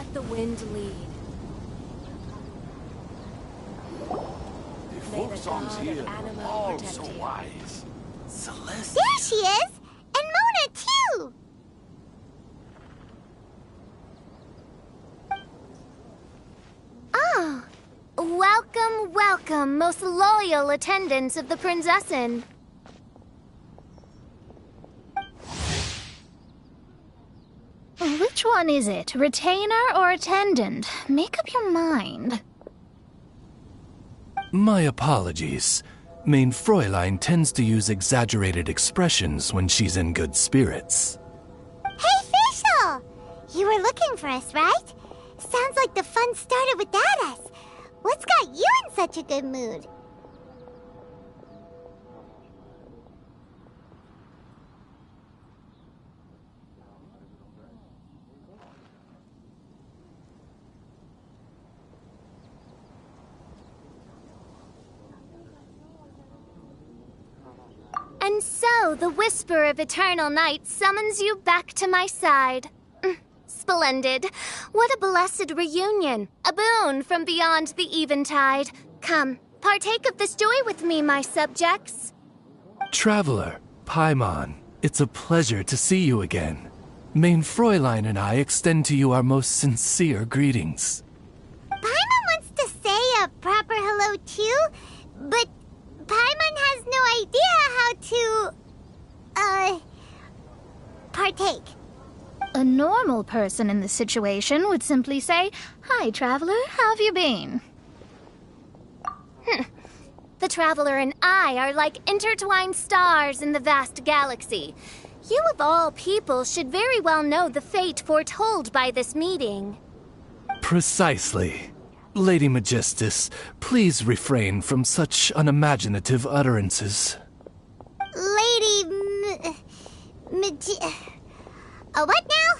Let the wind lead. The folk songs here are all so wise. Celeste. There she is! And Mona, too! Oh, welcome, welcome, most loyal attendants of the Prinzessin. Which one is it? Retainer or attendant? Make up your mind. My apologies. Main Fräulein tends to use exaggerated expressions when she's in good spirits. Hey, Fischl! You were looking for us, right? Sounds like the fun started without us. What's got you in such a good mood? And so, the whisper of eternal night summons you back to my side. Splendid. What a blessed reunion. A boon from beyond the eventide. Come, partake of this joy with me, my subjects. Traveler, Paimon, it's a pleasure to see you again. Main Fräulein and I extend to you our most sincere greetings. Paimon wants to say a proper hello too, but Paimon has no idea how to, partake. A normal person in this situation would simply say, "Hi, traveler, how have you been?" The traveler and I are like intertwined stars in the vast galaxy. You of all people should very well know the fate foretold by this meeting. Precisely. Lady Magistus, please refrain from such unimaginative utterances. What now?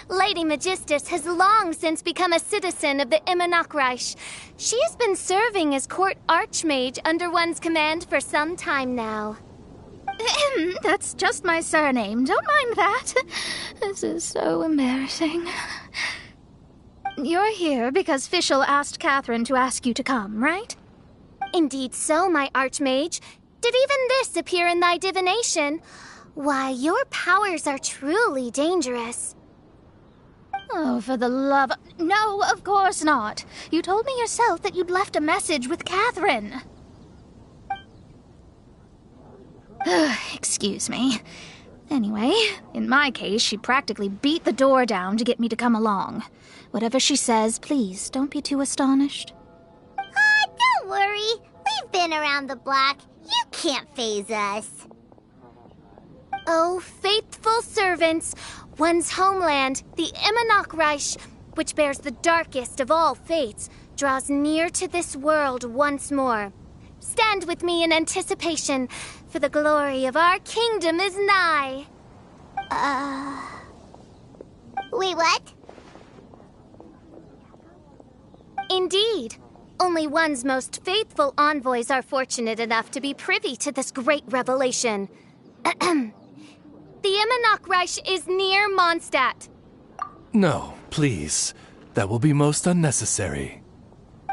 Lady Magistus has long since become a citizen of the Immonachreich. She has been serving as court archmage under one's command for some time now. That's just my surname. Don't mind that. This is so embarrassing. You're here because Fischl asked Catherine to ask you to come, right? Indeed so, my archmage. Did even this appear in thy divination? Why, your powers are truly dangerous. Oh, for the love... No, of course not. You told me yourself that you'd left a message with Catherine. Excuse me. Anyway, in my case, she practically beat the door down to get me to come along. Whatever she says, please don't be too astonished. Don't worry. We've been around the block. You can't faze us. Oh, faithful servants, one's homeland, the Immonachreich, which bears the darkest of all fates, draws near to this world once more. Stand with me in anticipation, for the glory of our kingdom is nigh. Wait, what? Indeed. Only one's most faithful envoys are fortunate enough to be privy to this great revelation. The Immonachreich is near Mondstadt. No, please. That will be most unnecessary.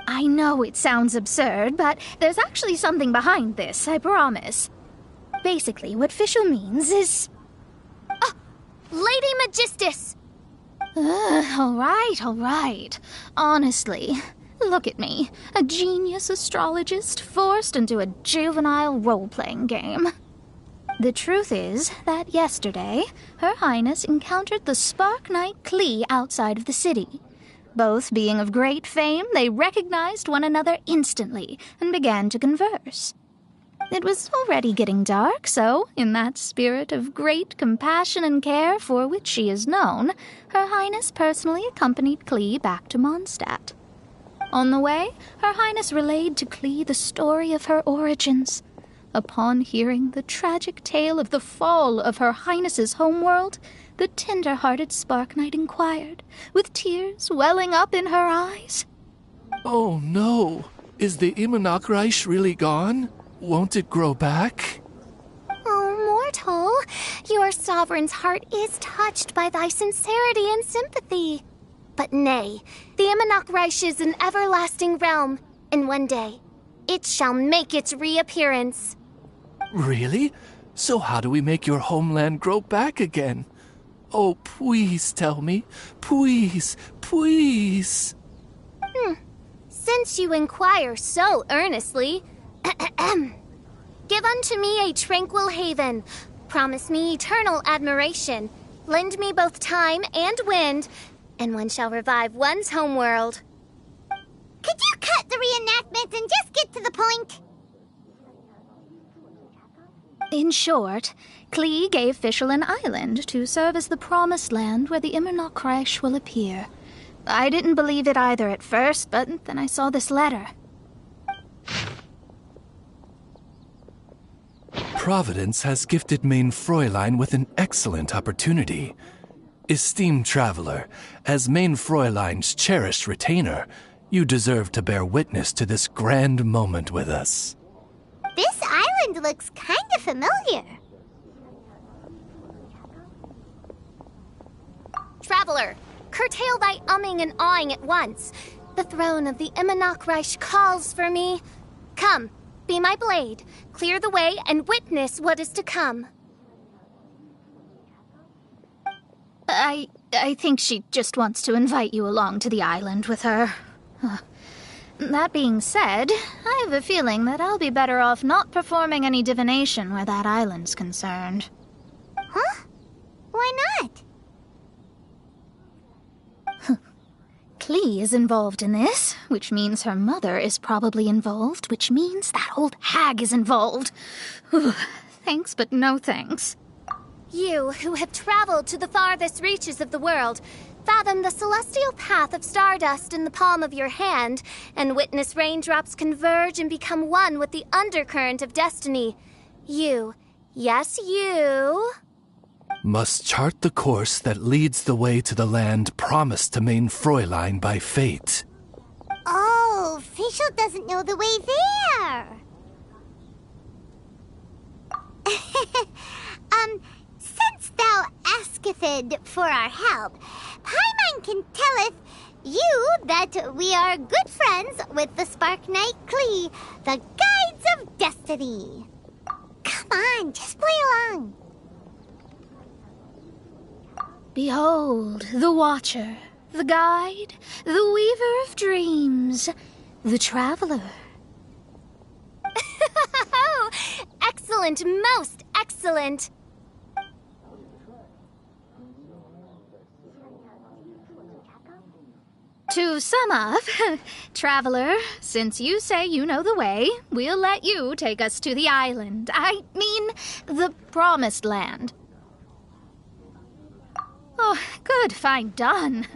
I know it sounds absurd, but there's actually something behind this, I promise. Basically, what Fischl means is... Lady Magistus! All right. Honestly, look at me. A genius astrologist forced into a juvenile role-playing game. The truth is that yesterday, Her Highness encountered the Spark Knight Klee outside of the city. Both being of great fame, they recognized one another instantly and began to converse. It was already getting dark, so, in that spirit of great compassion and care for which she is known, Her Highness personally accompanied Klee back to Mondstadt. On the way, Her Highness relayed to Klee the story of her origins. Upon hearing the tragic tale of the fall of Her Highness's homeworld, the tender-hearted Spark Knight inquired, with tears welling up in her eyes. Oh no! Is the Immonachreich really gone? Won't it grow back? Oh, mortal, Your sovereign's heart is touched by thy sincerity and sympathy. But nay, the Imanok Reich is an everlasting realm, and one day, it shall make its reappearance. Really? So how do we make your homeland grow back again? Oh, please tell me. Please, please. Since you inquire so earnestly, give unto me a tranquil haven. Promise me eternal admiration. Lend me both time and wind, and one shall revive one's homeworld. Could you cut the reenactment and just get to the point? In short, Klee gave Fischl an island to serve as the promised land where the Imanok Reich will appear. I didn't believe it either at first, but then I saw this letter. Providence has gifted Main Fräulein with an excellent opportunity. Esteemed traveler, as Main Fräulein's cherished retainer, you deserve to bear witness to this grand moment with us. This island looks kind of familiar. Traveler, curtail thy umming and awing at once. The throne of the Imanok Reich calls for me. Come, be my blade, clear the way, and witness what is to come. I think she just wants to invite you along to the island with her. That being said, I have a feeling that I'll be better off not performing any divination where that island's concerned. Huh? Why not? Klee is involved in this, which means her mother is probably involved, which means that old hag is involved. Thanks, but no thanks. You, who have traveled to the farthest reaches of the world, fathom the celestial path of stardust in the palm of your hand, and witness raindrops converge and become one with the undercurrent of destiny. You, yes, you... must chart the course that leads the way to the land promised to Main Fräulein by fate. Oh, Fischl doesn't know the way there. Since thou asketh for our help, Paimon can telleth you that we are good friends with the Spark Knight Klee, the Guides of Destiny. Come on, just play along. Behold, the Watcher, the Guide, the Weaver of Dreams, the Traveler. Excellent, most excellent. To sum up, Traveler, since you say you know the way, we'll let you take us to the island. I mean, the Promised Land. Oh, good, fine, done.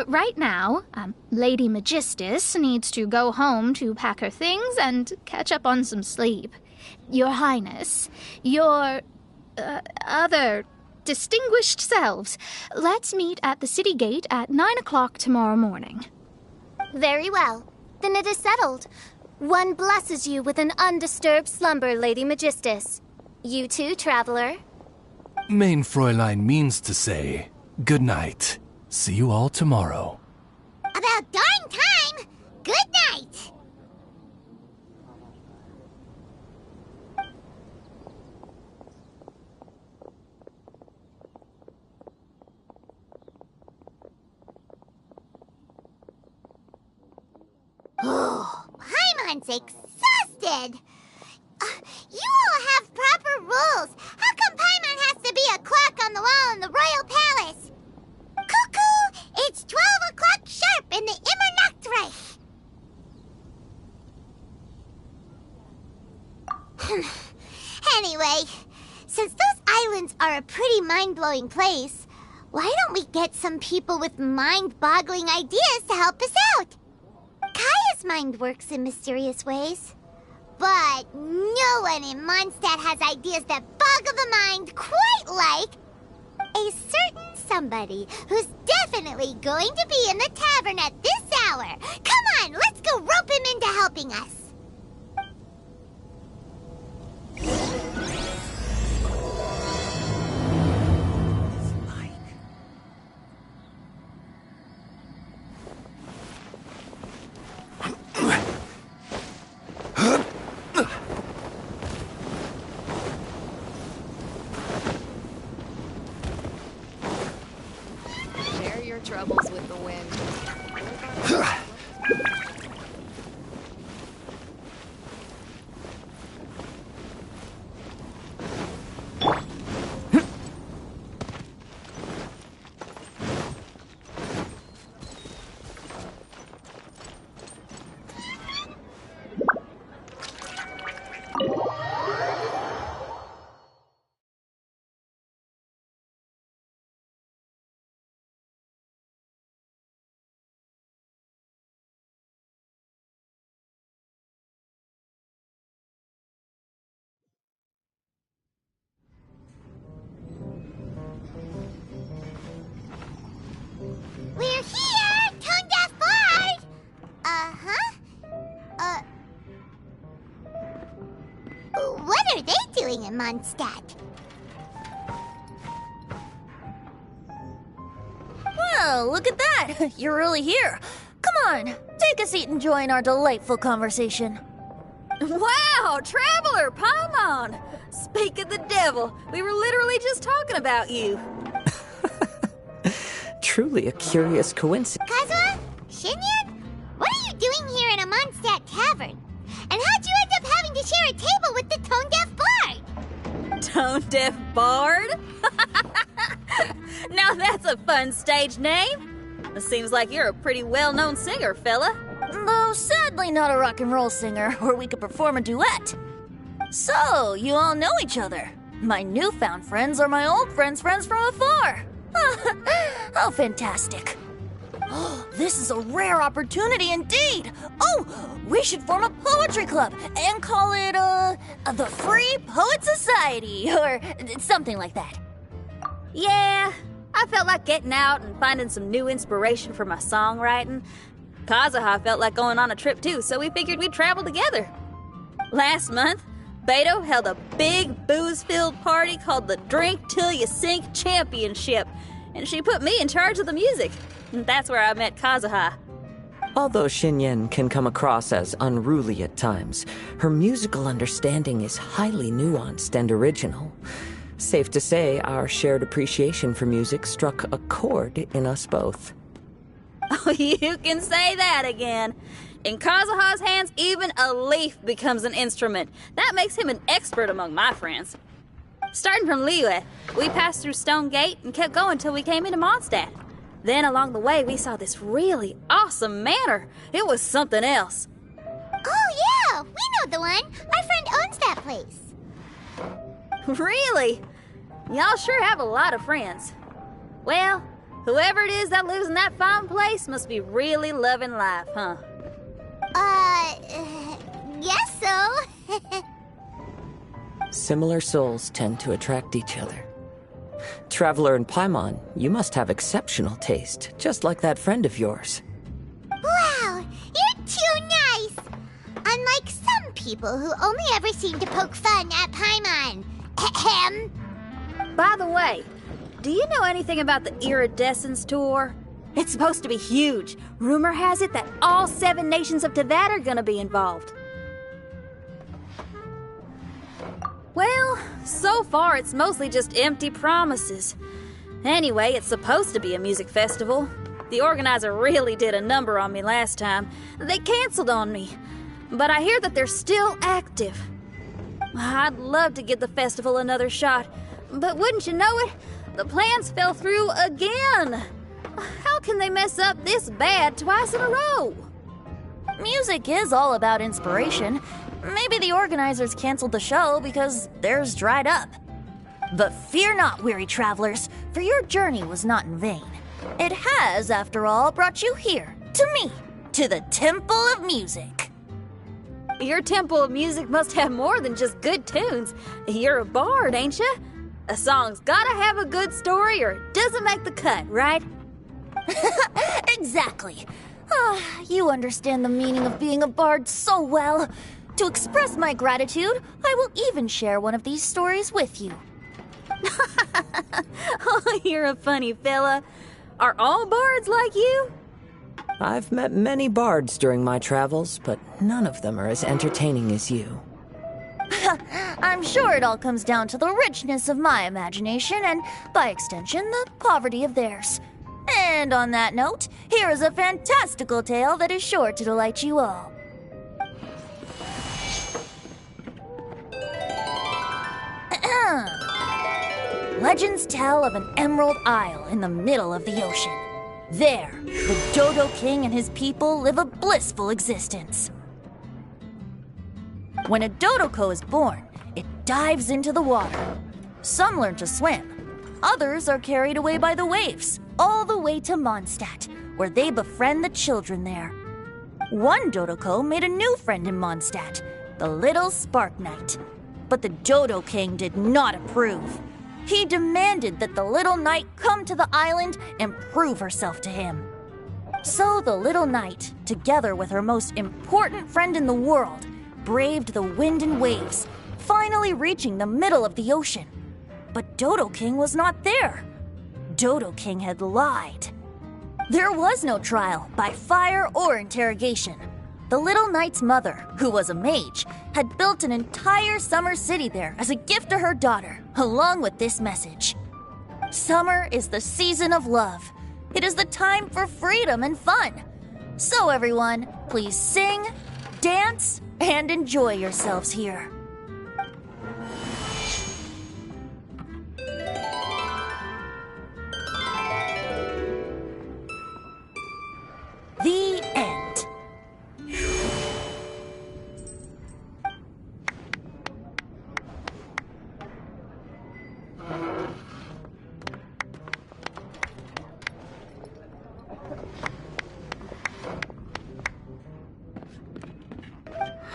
Right now, Lady Magistus needs to go home to pack her things and catch up on some sleep. Your Highness, your, other distinguished selves, let's meet at the city gate at 9 o'clock tomorrow morning. Very well. Then it is settled. One blesses you with an undisturbed slumber, Lady Magistus. You too, traveler. Main Fräulein means to say, good night. See you all tomorrow. About darn time! Good night! Oh, Paimon's exhausted! You all have proper rules. How come Paimon has to be a clock on the wall in the royal palace? Cuckoo! It's 12 o'clock sharp in the Immernachtreich. Anyway, since those islands are a pretty mind-blowing place, why don't we get some people with mind-boggling ideas to help us out? Kaya's mind works in mysterious ways. But no one in Mondstadt has ideas that boggle the mind quite like a certain somebody who's definitely going to be in the tavern at this hour. Come on, let's go rope him into helping us. troubles with the wind. We're here! Tone Deaf Bard! Uh-huh. What are they doing in Mondstadt? Well, look at that! You're really here. Come on, take a seat and join our delightful conversation. Wow, Traveler, Paimon! Speak of the devil, we were literally just talking about you. Truly a curious coincidence. Kazuha? Shinyan? What are you doing here in a Mondstadt tavern? And how'd you end up having to share a table with the Tone Deaf Bard? Tone Deaf Bard? Now that's a fun stage name. It seems like you're a pretty well-known singer, fella. Though sadly not a rock and roll singer, where we could perform a duet. So, you all know each other. My newfound friends are my old friends' friends from afar. How fantastic. This is a rare opportunity indeed. Oh, we should form a poetry club and call it, the Free Poet Society, or something like that. Yeah, I felt like getting out and finding some new inspiration for my songwriting. Kazuha felt like going on a trip too, so we figured we'd travel together. Last month, Beto held a big booze-filled party called the Drink Till You Sink Championship, and she put me in charge of the music. And that's where I met Kazuha. Although Shinyen can come across as unruly at times, her musical understanding is highly nuanced and original. Safe to say, our shared appreciation for music struck a chord in us both. Oh, you can say that again. In Kazuha's hands, even a leaf becomes an instrument. That makes him an expert among my friends. Starting from Liyue, we passed through Stone Gate and kept going till we came into Mondstadt. Then along the way, we saw this really awesome manor. It was something else. Oh, yeah! We know the one! Our friend owns that place. Really? Y'all sure have a lot of friends. Well, whoever it is that lives in that fine place must be really loving life, huh? Guess so. Similar souls tend to attract each other. Traveler and Paimon, you must have exceptional taste, just like that friend of yours. Wow, you're too nice! Unlike some people who only ever seem to poke fun at Paimon. Ahem. By the way, do you know anything about the Iridescence Tour? It's supposed to be huge. Rumor has it that all 7 nations of Teyvat are gonna be involved. Well, so far it's mostly just empty promises. Anyway, it's supposed to be a music festival. The organizer really did a number on me last time. They canceled on me. But I hear that they're still active. I'd love to give the festival another shot. But wouldn't you know it, the plans fell through again. How can they mess up this bad twice in a row? Music is all about inspiration. Maybe the organizers canceled the show because theirs dried up. But fear not, weary travelers, for your journey was not in vain. It has, after all, brought you here, to me, to the Temple of Music. Your Temple of Music must have more than just good tunes. You're a bard, ain't ya? A song's gotta have a good story or it doesn't make the cut, right? Exactly. You understand the meaning of being a bard so well. To express my gratitude, I will even share one of these stories with you. Oh, you're a funny fella. Are all bards like you? I've met many bards during my travels, but none of them are as entertaining as you. I'm sure it all comes down to the richness of my imagination and, by extension, the poverty of theirs. And on that note, here is a fantastical tale that is sure to delight you all. Legends tell of an emerald isle in the middle of the ocean. There, the Dodo King and his people live a blissful existence. When a Dodoko is born, it dives into the water. Some learn to swim. Others are carried away by the waves, all the way to Mondstadt, where they befriend the children there. One Dodoko made a new friend in Mondstadt, the little Spark Knight. But the Dodo King did not approve. He demanded that the little knight come to the island and prove herself to him. So the little knight, together with her most important friend in the world, braved the wind and waves, finally reaching the middle of the ocean. But Dodo King was not there. Dodo King had lied. There was no trial by fire or interrogation. The little knight's mother, who was a mage, had built an entire summer city there as a gift to her daughter, along with this message. Summer is the season of love. It is the time for freedom and fun. So everyone, please sing, dance, and enjoy yourselves here. The end.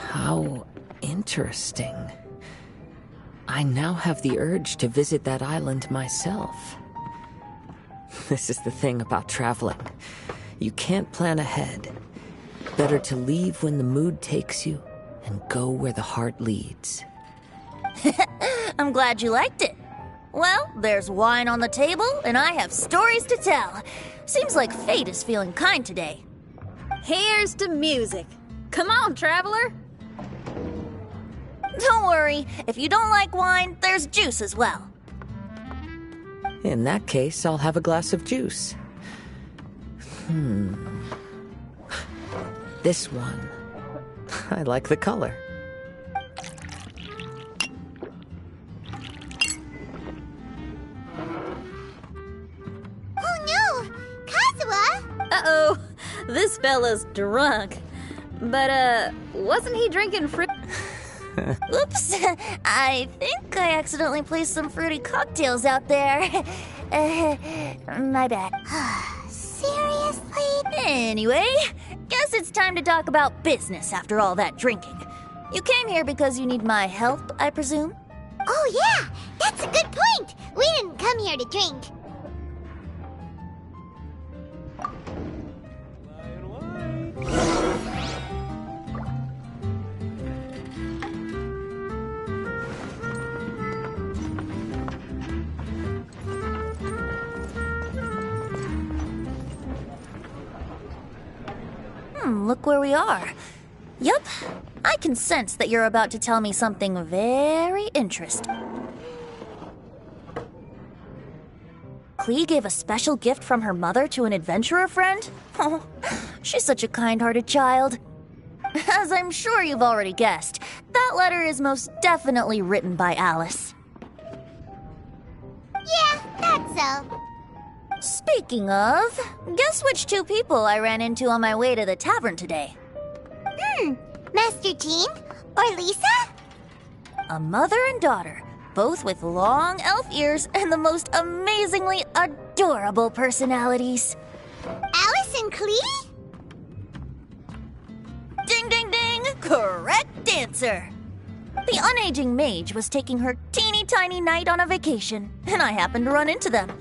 How interesting. I now have the urge to visit that island myself. This is the thing about traveling. You can't plan ahead. Better to leave when the mood takes you and go where the heart leads. I'm glad you liked it. Well, there's wine on the table, and I have stories to tell. Seems like fate is feeling kind today. Here's to music. Come on, traveler. Don't worry, if you don't like wine, there's juice as well. In that case, I'll have a glass of juice. This one. I like the color. Oh no! Kazuha! Uh-oh, this fella's drunk. But, wasn't he drinking fruit? Oops, I think I accidentally placed some fruity cocktails out there. My bad. Seriously? Anyway, guess it's time to talk about business after all that drinking. You came here because you need my help, I presume? Oh yeah, that's a good point. We didn't come here to drink. Look where we are. Yup, I can sense that you're about to tell me something very interesting. Klee gave a special gift from her mother to an adventurer friend? Oh, she's such a kind-hearted child. As I'm sure you've already guessed, that letter is most definitely written by Alice. Yeah, that's so. Speaking of, guess which two people I ran into on my way to the tavern today? Master Jean? Or Lisa? A mother and daughter, both with long elf ears and the most amazingly adorable personalities. Alice and Klee? Ding, ding, ding! Correct answer! The unaging mage was taking her teeny tiny knight on a vacation, and I happened to run into them.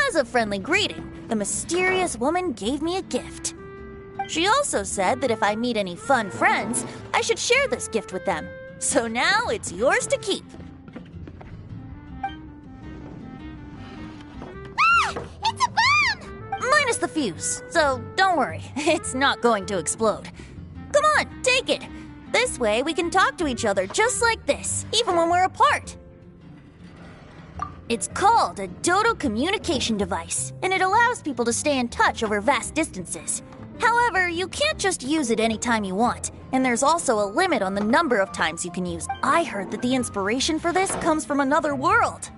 As a friendly greeting, the mysterious woman gave me a gift. She also said that if I meet any fun friends, I should share this gift with them. So now it's yours to keep. Ah! It's a bomb! Minus the fuse, so don't worry, it's not going to explode. Come on, take it. This way we can talk to each other just like this, even when we're apart. It's called a Dodo communication device, and it allows people to stay in touch over vast distances. However, you can't just use it anytime you want, and there's also a limit on the number of times you can use. I heard that the inspiration for this comes from another world.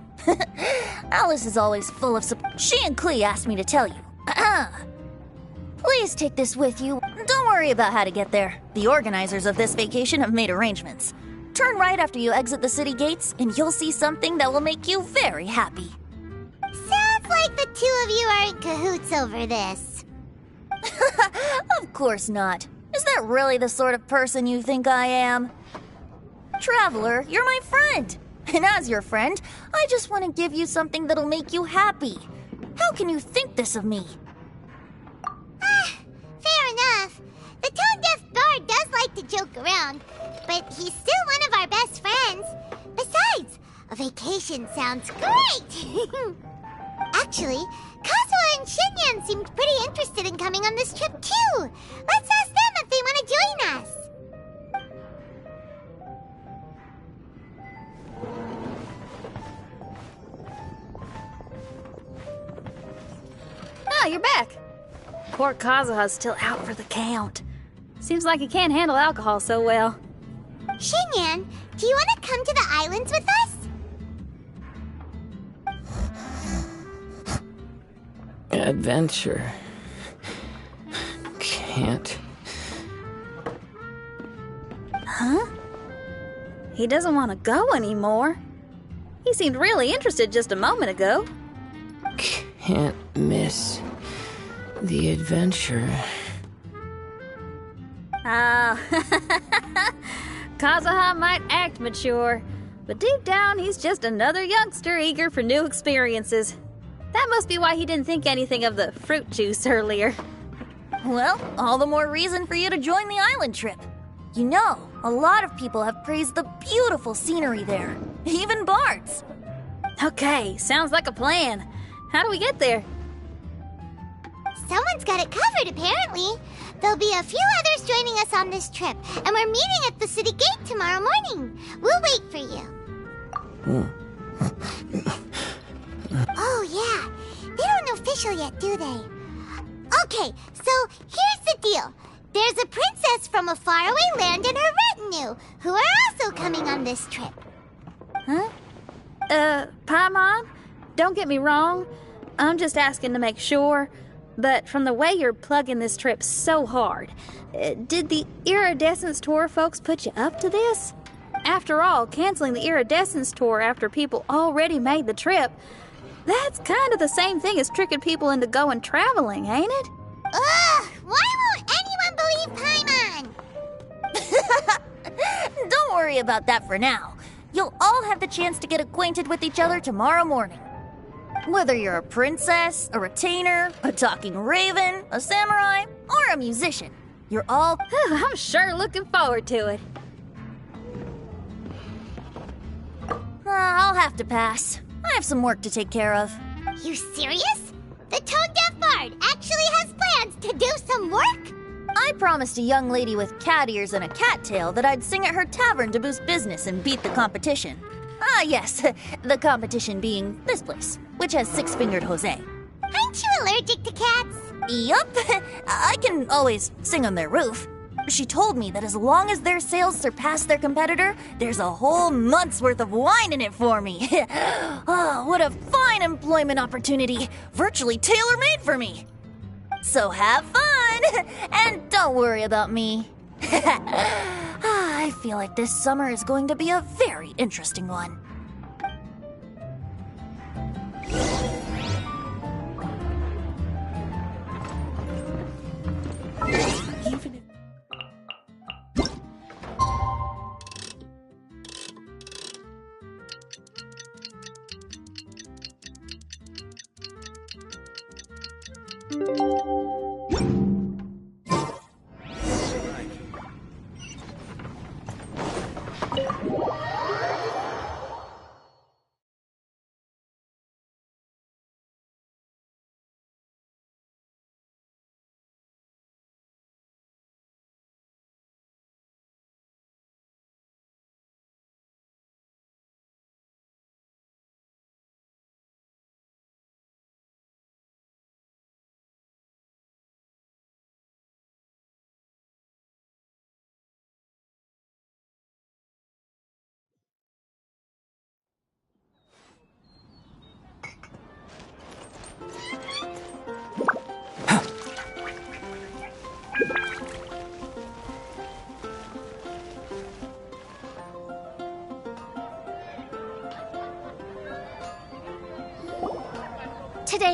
Alice is always full of She and Clee asked me to tell you. Please take this with you. Don't worry about how to get there. The organizers of this vacation have made arrangements. Turn right after you exit the city gates, and you'll see something that will make you very happy. Sounds like the two of you are in cahoots over this. Of course not. Is that really the sort of person you think I am? Traveler, you're my friend. And as your friend, I just want to give you something that'll make you happy. How can you think this of me? Fair enough. The tone-deaf bard does like to joke around, but he's still one of our best friends. Besides, a vacation sounds great! Actually, Kazuha and Shinyan seemed pretty interested in coming on this trip too. Let's ask them if they want to join us. Ah, you're back. Poor Kazuha's still out for the count. Seems like he can't handle alcohol so well. Shinyan, do you want to come to the islands with us? Adventure. Can't. Huh? He doesn't want to go anymore. He seemed really interested just a moment ago. Can't miss the adventure. Ah, Kazuha might act mature, but deep down he's just another youngster eager for new experiences. That must be why he didn't think anything of the fruit juice earlier. Well, all the more reason for you to join the island trip. You know, a lot of people have praised the beautiful scenery there, even bards. Okay, sounds like a plan. How do we get there? Someone's got it covered, apparently. There'll be a few others joining us on this trip, and we're meeting at the city gate tomorrow morning. We'll wait for you. Oh, yeah. They aren't official yet, do they? Okay, so here's the deal. There's a princess from a faraway land and her retinue, who are also coming on this trip. Huh? Paimon? Don't get me wrong. I'm just asking to make sure. But from the way you're plugging this trip so hard, did the Iridescence Tour folks put you up to this? After all, canceling the Iridescence Tour after people already made the trip, that's kind of the same thing as tricking people into going traveling, ain't it? Ugh! Why won't anyone believe Paimon? Don't worry about that for now. You'll all have the chance to get acquainted with each other tomorrow morning. Whether you're a princess, a retainer, a talking raven, a samurai, or a musician, you're all... I'm sure looking forward to it. I'll have to pass. I have some work to take care of. You serious? The tone-deaf bard actually has plans to do some work? I promised a young lady with cat ears and a cat tail that I'd sing at her tavern to boost business and beat the competition. Ah, yes, the competition being this place, which has six-fingered Jose. Aren't you allergic to cats? Yup, I can always sing on their roof. She told me that as long as their sales surpass their competitor, there's a whole month's worth of wine in it for me. Oh, what a fine employment opportunity, virtually tailor-made for me. So have fun, and don't worry about me. I feel like this summer is going to be a very interesting one.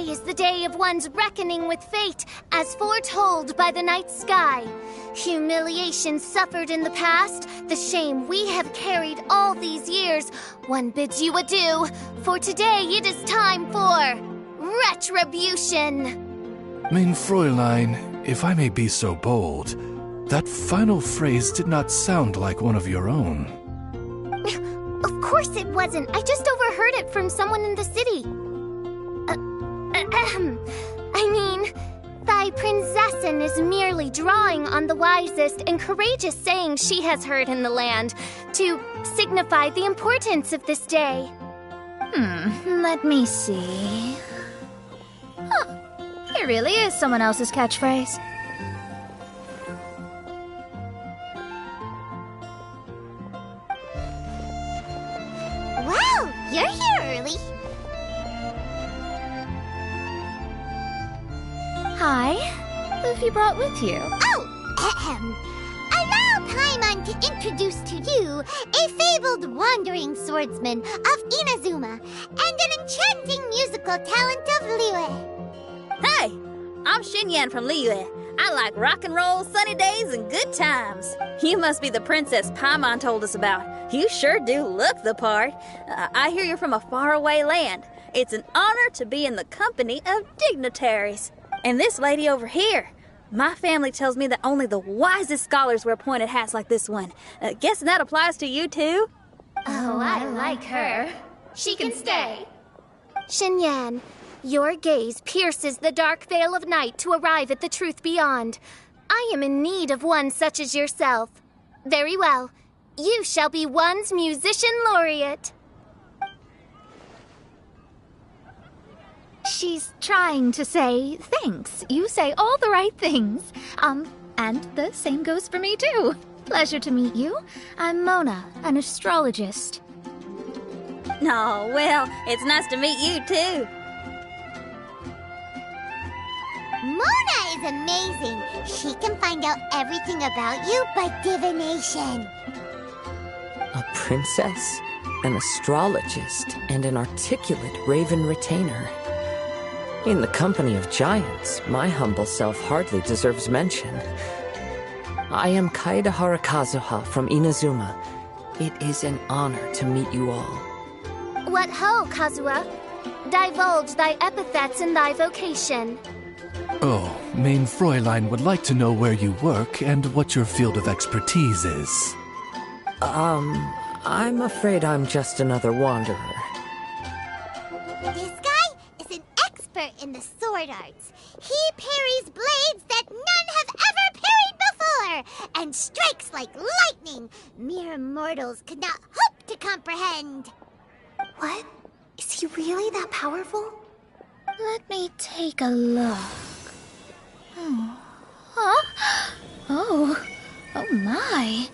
is the day of one's reckoning with fate, as foretold by the night sky. Humiliation suffered in the past, the shame we have carried all these years, one bids you adieu, for today it is time for retribution. Mein Fräulein, if I may be so bold, that final phrase did not sound like one of your own. Of course it wasn't. I just overheard it from someone in the city. I mean, thy princessin is merely drawing on the wisest and courageous sayings she has heard in the land to signify the importance of this day. Let me see. Huh. It really is someone else's catchphrase. Wow, you're here early. Hi. Who have you brought with you? Allow Paimon to introduce to you a fabled wandering swordsman of Inazuma and an enchanting musical talent of Liyue. Hey, I'm Xinyan from Liyue. I like rock and roll, sunny days, and good times. You must be the princess Paimon told us about. You sure do look the part. I hear you're from a faraway land. It's an honor to be in the company of dignitaries. And this lady over here, my family tells me that only the wisest scholars wear pointed hats like this one. Guessing that applies to you too? Oh, I like her. She can stay. Xinyan, your gaze pierces the dark veil of night to arrive at the truth beyond. I am in need of one such as yourself. Very well. You shall be one's musician laureate. She's trying to say thanks. You say all the right things. And the same goes for me too. Pleasure to meet you. I'm Mona, an astrologist. Oh, well, it's nice to meet you too. Mona is amazing. She can find out everything about you by divination. A princess, an astrologist, and an articulate raven retainer. In the company of giants, my humble self hardly deserves mention. I am Kaida Harakazuha from Inazuma. It is an honor to meet you all. What ho, Kazuha? Divulge thy epithets and thy vocation. Oh, Mein Fräulein would like to know where you work and what your field of expertise is. I'm afraid I'm just another wanderer. This guy is an expert in the sword arts. He parries blades that none have ever parried before, and strikes like lightning mere mortals could not hope to comprehend. What? Is he really that powerful? Let me take a look. Huh? Oh my.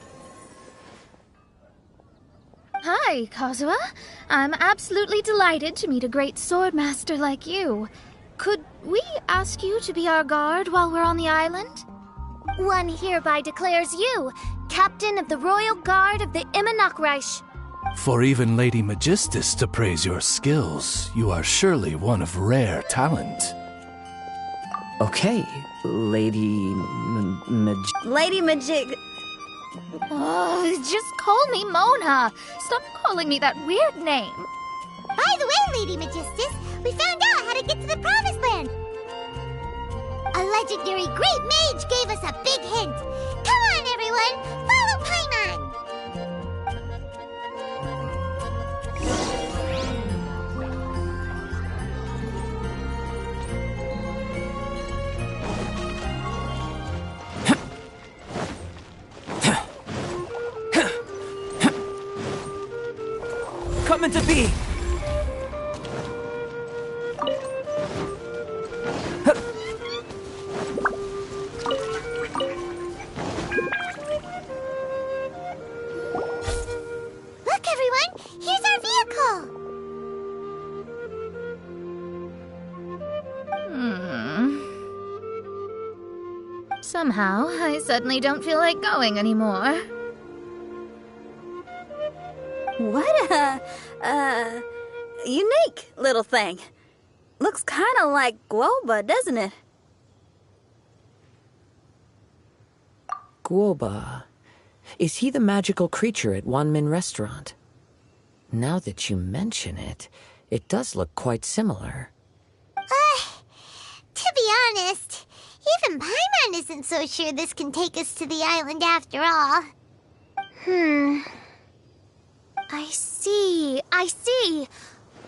Hi, Kazuha. I'm absolutely delighted to meet a great swordmaster like you. Could we ask you to be our guard while we're on the island? One hereby declares you Captain of the Royal Guard of the Immanakreich. For even Lady Magistus to praise your skills, you are surely one of rare talent. Okay, Lady Lady Majig... Oh, just call me Mona. Stop calling me that weird name. By the way, Lady Magistus, we found out how to get to the Promised Land. A legendary great mage gave us a big hint. Come on, everyone, follow Paimon. Coming to be! Look, everyone, here's our vehicle. Somehow, I suddenly don't feel like going anymore. What a unique little thing. Looks kind of like Guoba, doesn't it? Guoba. Is he the magical creature at Wanmin Restaurant? Now that you mention it, it does look quite similar. To be honest, even Paimon isn't so sure this can take us to the island after all. I see.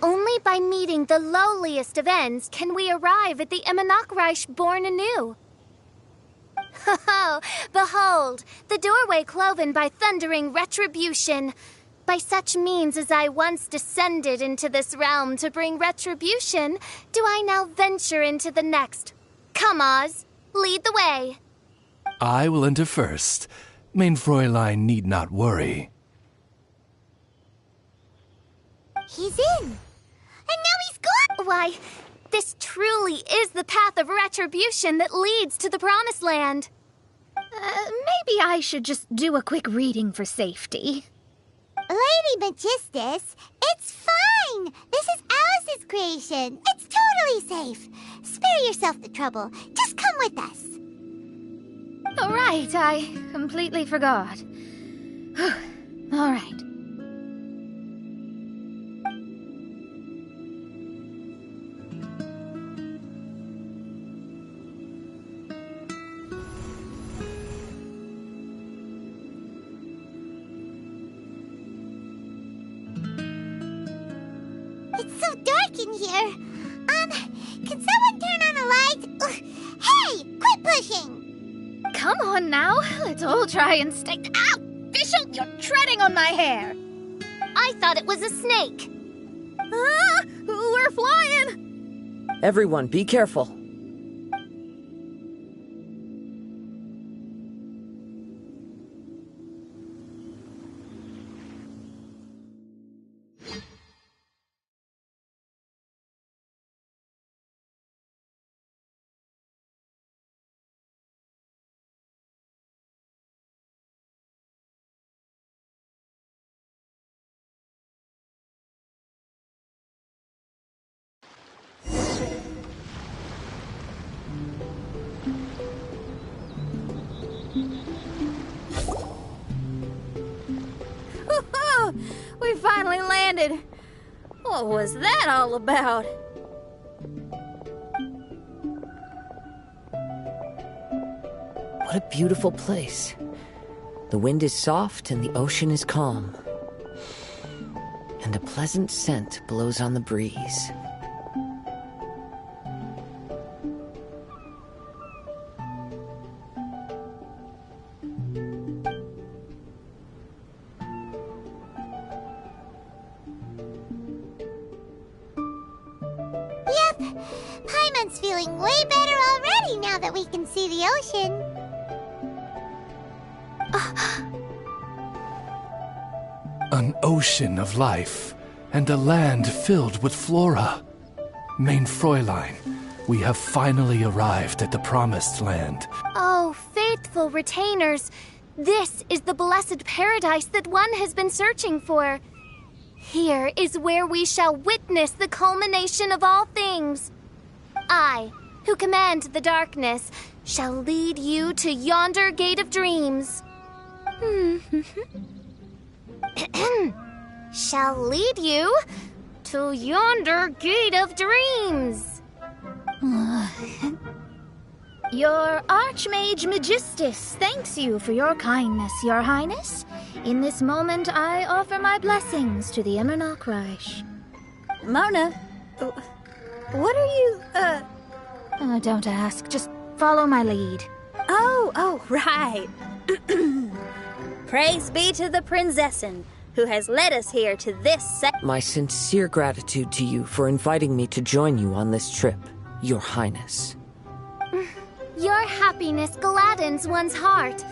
Only by meeting the lowliest of ends can we arrive at the Emanakreich born anew. Ho, behold, the doorway cloven by thundering retribution. By such means as I once descended into this realm to bring retribution, do I now venture into the next. Come, Oz, lead the way. I will enter first. Main Fräulein need not worry. He's in. And now he's gone! Why, this truly is the path of retribution that leads to the Promised Land. Maybe I should just do a quick reading for safety. Lady Magistus, it's fine. This is Alice's creation. It's totally safe. Spare yourself the trouble. Just come with us. All right, I completely forgot. All right. It's so dark in here. Can someone turn on a light? Ugh. Hey, quit pushing. Come on now, let's all try and stay. Ow! Bishop, you're treading on my hair. I thought it was a snake. Ah, we're flying! Everyone, be careful. We finally landed. What was that all about? What a beautiful place. The wind is soft and the ocean is calm. And a pleasant scent blows on the breeze. Yep, Paimon's feeling way better already now that we can see the ocean. An ocean of life, and a land filled with flora. Main Fräulein, we have finally arrived at the Promised Land. Oh, faithful retainers, this is the blessed paradise that one has been searching for. Here is where we shall witness the culmination of all things. I, who command the darkness, shall lead you to yonder gate of dreams. Shall lead you to yonder gate of dreams. Your Archmage Magistus thanks you for your kindness, Your Highness. In this moment, I offer my blessings to the Emanakreich. Mona, what are you, Don't ask, just follow my lead. Oh, right. Praise be to the Prinzessin, who has led us here to this My sincere gratitude to you for inviting me to join you on this trip, Your Highness. Your happiness gladdens one's heart.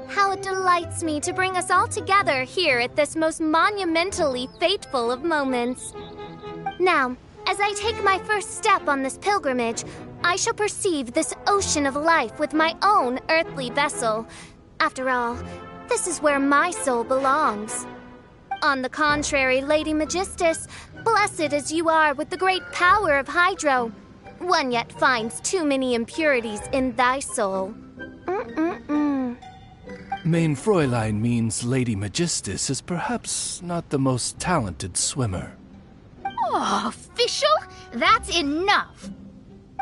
How it delights me to bring us all together here at this most monumentally fateful of moments. Now, as I take my first step on this pilgrimage, I shall perceive this ocean of life with my own earthly vessel. After all, this is where my soul belongs. On the contrary, Lady Magistus, Blessed as you are with the great power of Hydro, one yet finds too many impurities in thy soul. Main Fräulein means Lady Magistus is perhaps not the most talented swimmer. Oh, official? That's enough.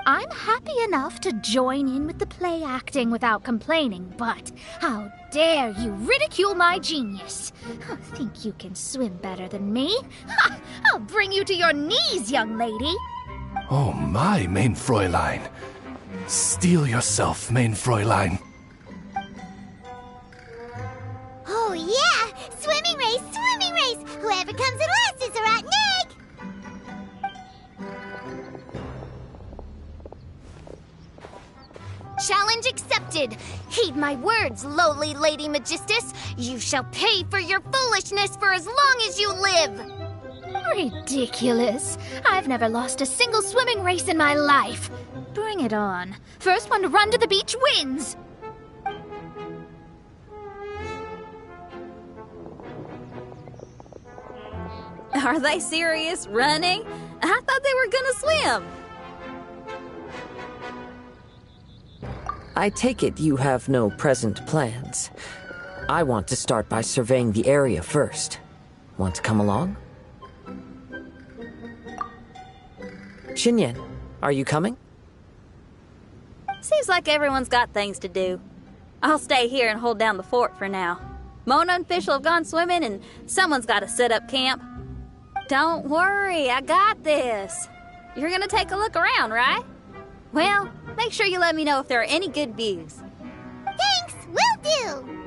I'm happy enough to join in with the play acting without complaining, but how dare you ridicule my genius? Think you can swim better than me? Ha! I'll bring you to your knees, young lady. Oh my, Main Fräulein. Steel yourself, Main Fräulein. Oh yeah! Swimming race, swimming race! Whoever comes in last is a rotten egg! Challenge accepted. Heed my words, lowly Lady Magistus. You shall pay for your foolishness for as long as you live. Ridiculous. I've never lost a single swimming race in my life. Bring it on. First one to run to the beach wins. Are they serious? Running? I thought they were gonna swim. I take it you have no present plans. I want to start by surveying the area first. Want to come along? Xinyan, are you coming? Seems like everyone's got things to do. I'll stay here and hold down the fort for now. Mona and Fischl have gone swimming, and someone's got to set up camp. Don't worry, I got this. You're gonna take a look around, right? Well, make sure you let me know if there are any good views. Thanks, will do!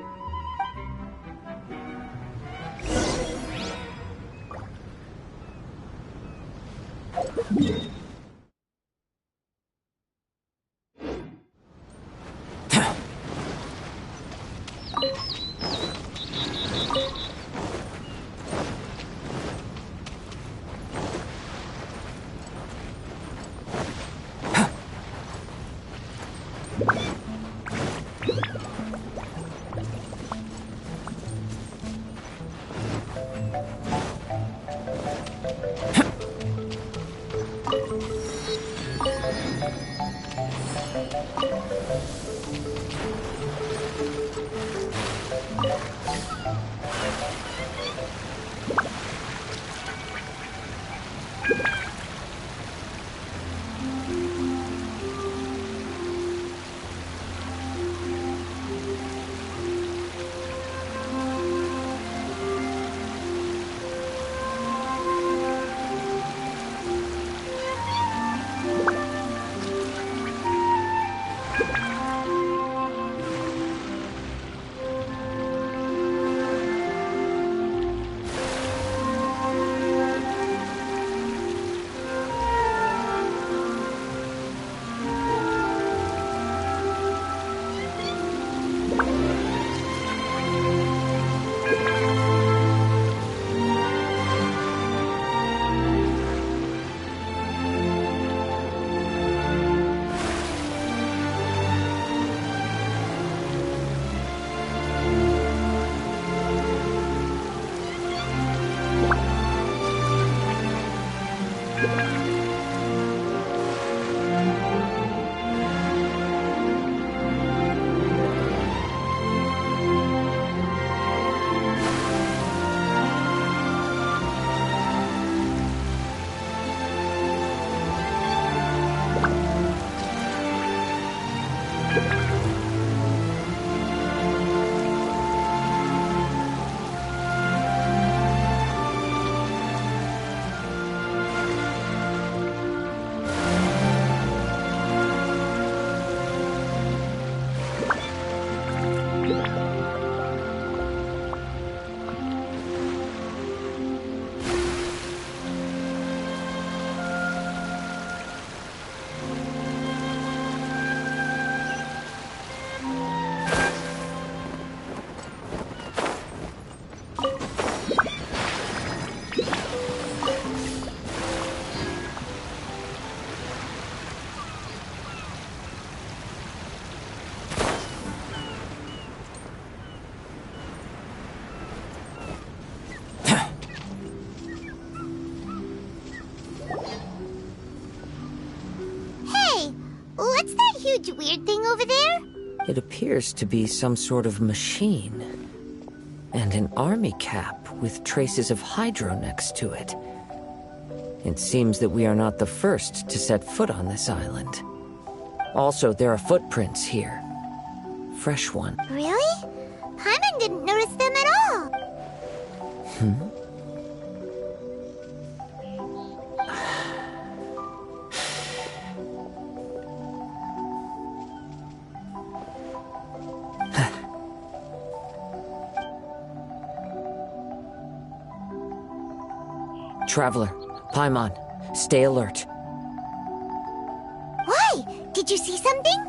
what's that huge weird thing over there? It appears to be some sort of machine. And an army cap with traces of hydro next to it. It seems that we are not the first to set foot on this island. Also, there are footprints here. Fresh one. Really? Paimon didn't notice them at all. Traveler, Paimon, stay alert. Why? Did you see something?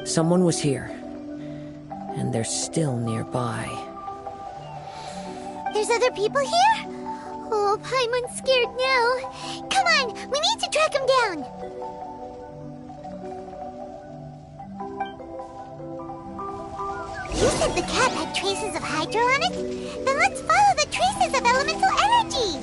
Someone was here, and they're still nearby. There's other people here? Oh, Paimon's scared now. Come on, we need to track him down. You said the cap had traces of hydro on it? Then let's follow the traces of elemental energy.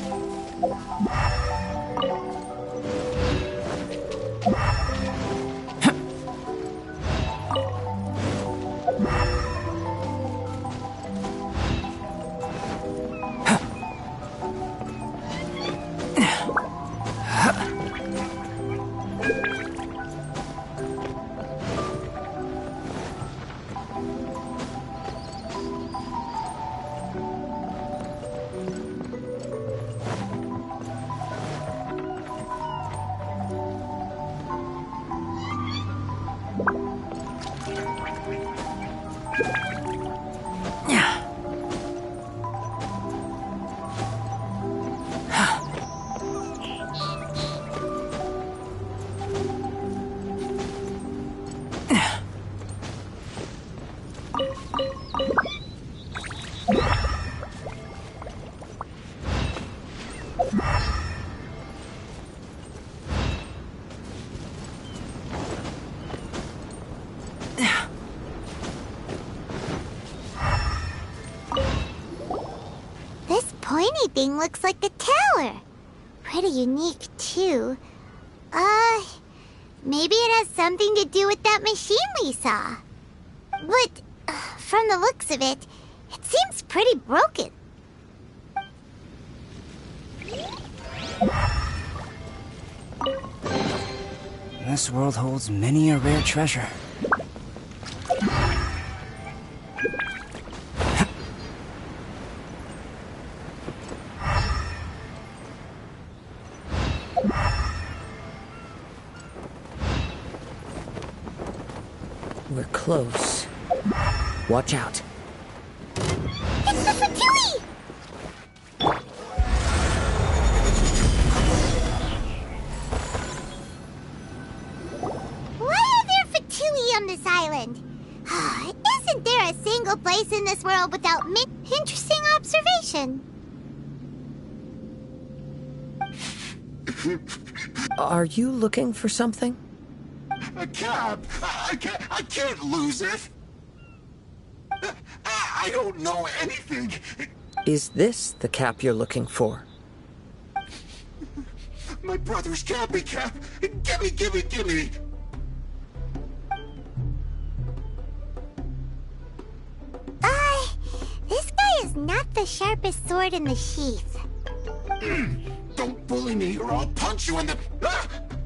Pointy thing looks like a tower. Pretty unique, too. Maybe it has something to do with that machine we saw. But, from the looks of it, it seems pretty broken. This world holds many a rare treasure. We're close. Watch out. It's the Fatui! Why are there Fatui on this island? Isn't there a single place in this world without interesting observation? Are you looking for something? A cap! I can't lose it! I don't know anything! Is this the cap you're looking for? My brother's cappy cap! Gimme! This guy is not the sharpest sword in the sheath. Don't bully me or I'll punch you in the...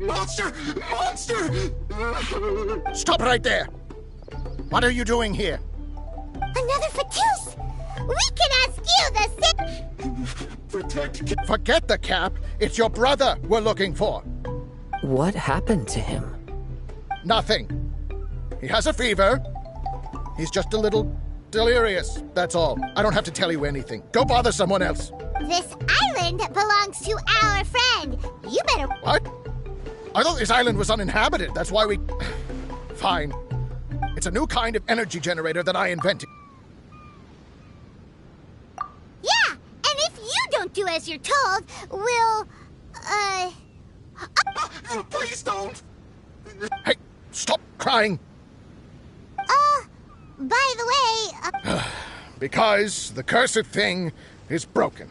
Monster! Stop right there! What are you doing here? Another Fatus! We can ask you the same... Protect... Forget the cap. It's your brother we're looking for. What happened to him? Nothing. He has a fever. He's just a little delirious, that's all. I don't have to tell you anything. Go bother someone else. This island belongs to our friend. You better... What? I thought this island was uninhabited. That's why we... Fine. It's a new kind of energy generator that I invented. Yeah, and if you don't do as you're told, we'll... Please don't! Hey, stop crying! by the way... Because the cursed thing is broken.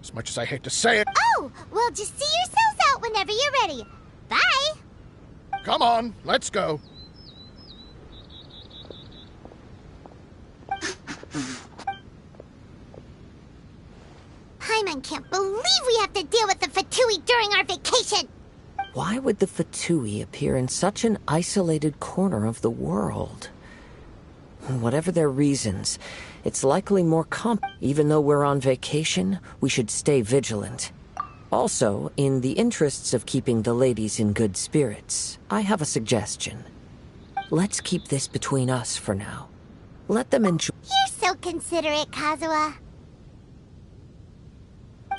As much as I hate to say it... Oh, well, just see yourselves out whenever you're ready. Come on, let's go. Paimon can't believe we have to deal with the Fatui during our vacation! Why would the Fatui appear in such an isolated corner of the world? Whatever their reasons, it's likely more Even though we're on vacation, we should stay vigilant. Also, in the interests of keeping the ladies in good spirits, I have a suggestion. Let's keep this between us for now. Let them enjoy— You're so considerate, Kazuha.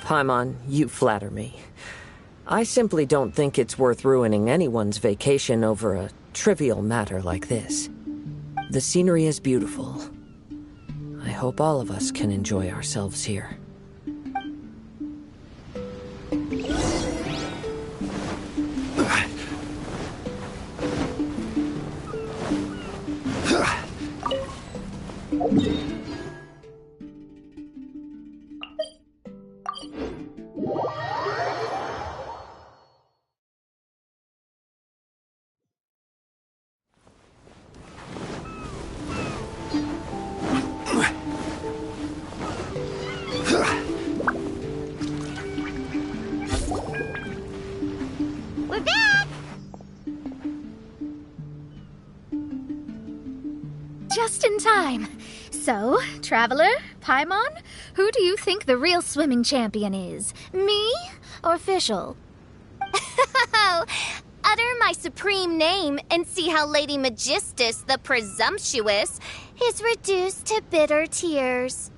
Paimon, you flatter me. I simply don't think it's worth ruining anyone's vacation over a trivial matter like this. The scenery is beautiful. I hope all of us can enjoy ourselves here. We're back! Just in time. So, Traveler, Paimon, who do you think the real swimming champion is? Me or Fischl? Utter my supreme name and see how Lady Magistus, the presumptuous, is reduced to bitter tears.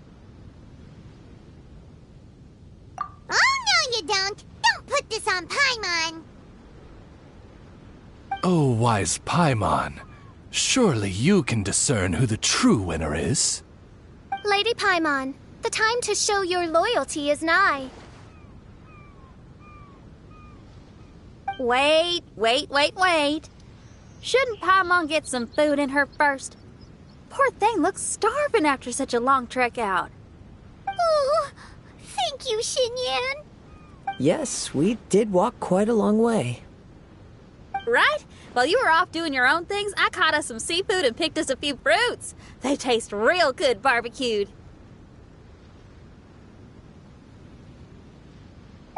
Oh, no you don't! Don't put this on Paimon! Oh, wise Paimon. Surely you can discern who the true winner is. Lady Paimon, the time to show your loyalty is nigh. Wait. Shouldn't Paimon get some food in her first? Poor thing looks starving after such a long trek out. Oh, thank you, Xinyan. Yes, we did walk quite a long way. Right? While you were off doing your own things, I caught us some seafood and picked us a few fruits. They taste real good barbecued.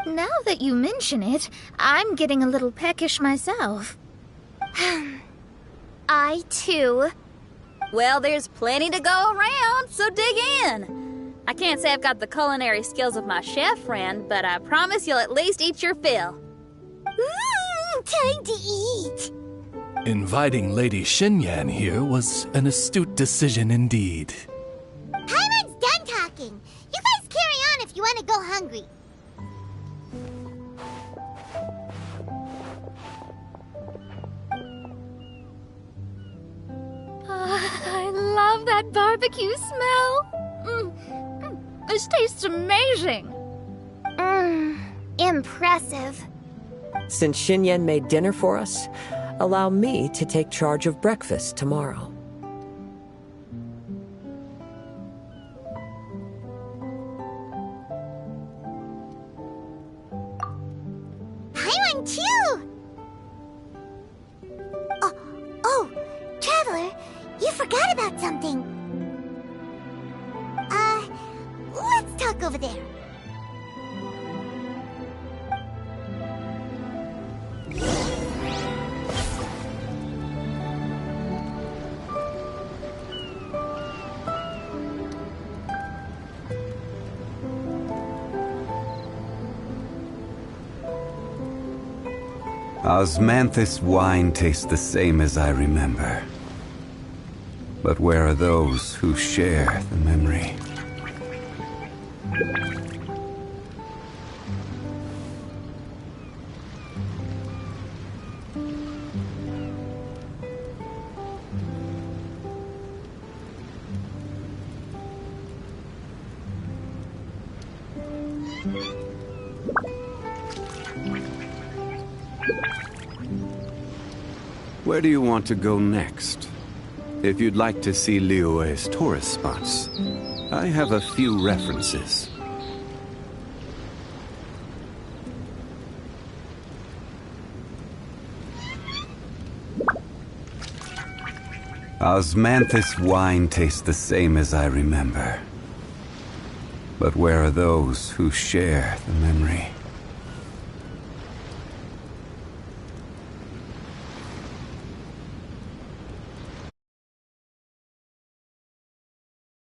Now that you mention it, I'm getting a little peckish myself. I, too. Well, there's plenty to go around, so dig in. I can't say I've got the culinary skills of my chef friend, but I promise you'll at least eat your fill. Time to eat! Inviting Lady Xinyan here was an astute decision indeed. Paimon's done talking. You guys carry on if you want to go hungry. I love that barbecue smell. This tastes amazing. Impressive. Since Xinyan made dinner for us, allow me to take charge of breakfast tomorrow. Paimon too! Oh, Traveler, you forgot about something. Let's talk over there. Osmanthus wine tastes the same as I remember. But where are those who share the memory? Where do you want to go next? If you'd like to see Liyue's tourist spots, I have a few references. Osmanthus wine tastes the same as I remember. But where are those who share the memory?